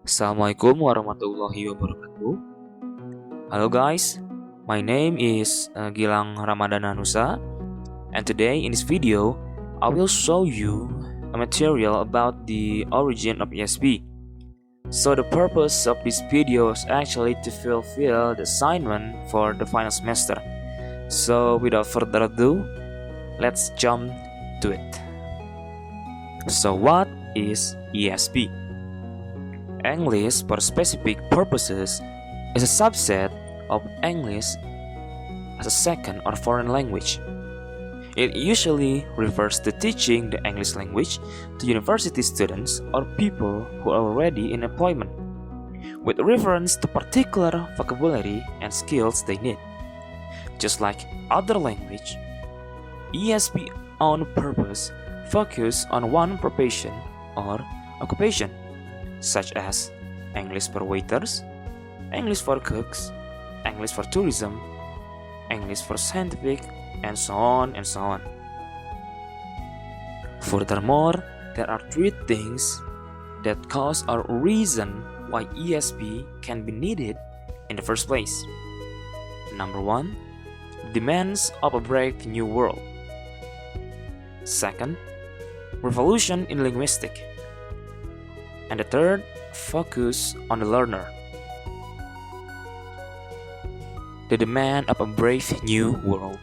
Assalamualaikum warahmatullahi wabarakatuh. Hello guys, my name is Gilang Ramadana Nusa, and today in this video I will show you a material about the origin of ESP. So the purpose of this video is actually to fulfill the assignment for the final semester. So without further ado, let's jump to it. So what is ESP? English for specific purposes is a subset of English as a second or foreign language. It usually refers to teaching the English language to university students or people who are already in employment, with reference to particular vocabulary and skills they need. Just like other language, ESP on purpose focus on one profession or occupation, such as English for waiters, English for cooks, English for tourism, English for scientific, and so on and so on. Furthermore, there are three things that cause or reason why ESP can be needed in the first place. Number one, demands of a brave new world. Second, revolution in linguistics. And the third, focus on the learner. The demand of a brave new world.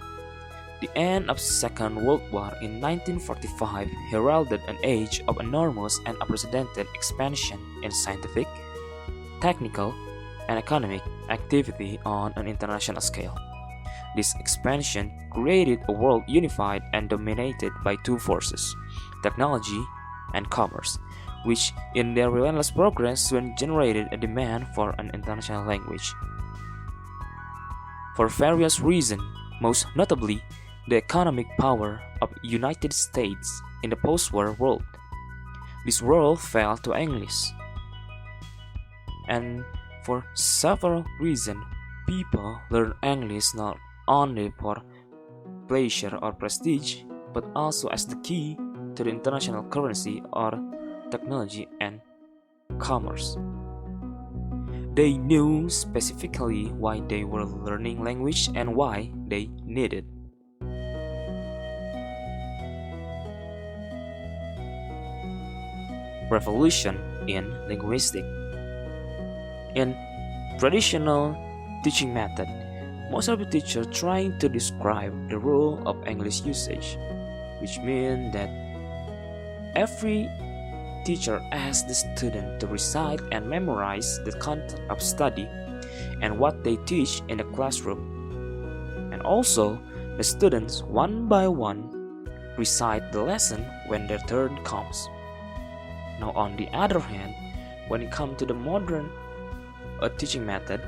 The end of Second World War in 1945 heralded an age of enormous and unprecedented expansion in scientific, technical, and economic activity on an international scale. This expansion created a world unified and dominated by two forces, technology and commerce, which in their relentless progress soon generated a demand for an international language. For various reasons, most notably the economic power of United States in the post-war world, this world fell to English. And for several reasons, people learn English not only for pleasure or prestige, but also as the key to the international currency or technology and commerce. They knew specifically why they were learning language and why they needed. Revolution in linguistics. In traditional teaching method, most of the teachers trying to describe the rule of English usage, which means that every teacher asks the student to recite and memorize the content of study and what they teach in the classroom. And also, the students one by one recite the lesson when their turn comes. Now on the other hand, when it comes to the modern teaching method,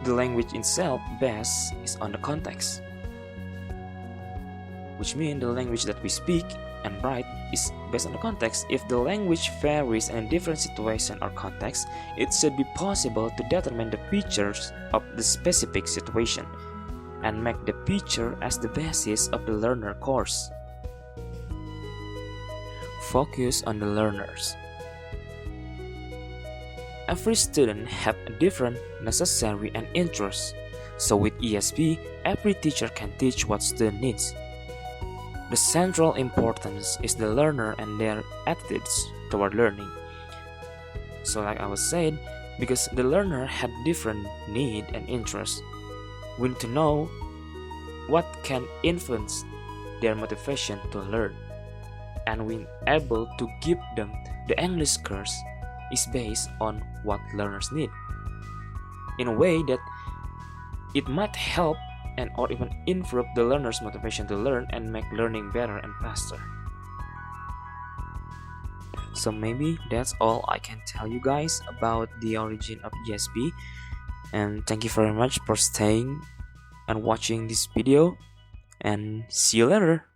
the language itself based is on the context, which means the language that we speak and write is based on the context. If the language varies in a different situation or context, it should be possible to determine the features of the specific situation and make the feature as the basis of the learner course. Focus on the learners. Every student have a different necessary and interest, so with ESP, every teacher can teach what student needs. The central importance is the learner and their attitudes toward learning. So like I was saying, because the learner had different need and interests, we need to know what can influence their motivation to learn, and we able to give them the English course is based on what learners need, in a way that it might help and or even improve the learner's motivation to learn and make learning better and faster. So maybe that's all I can tell you guys about the origin of ESP, and thank you very much for staying and watching this video, and see you later.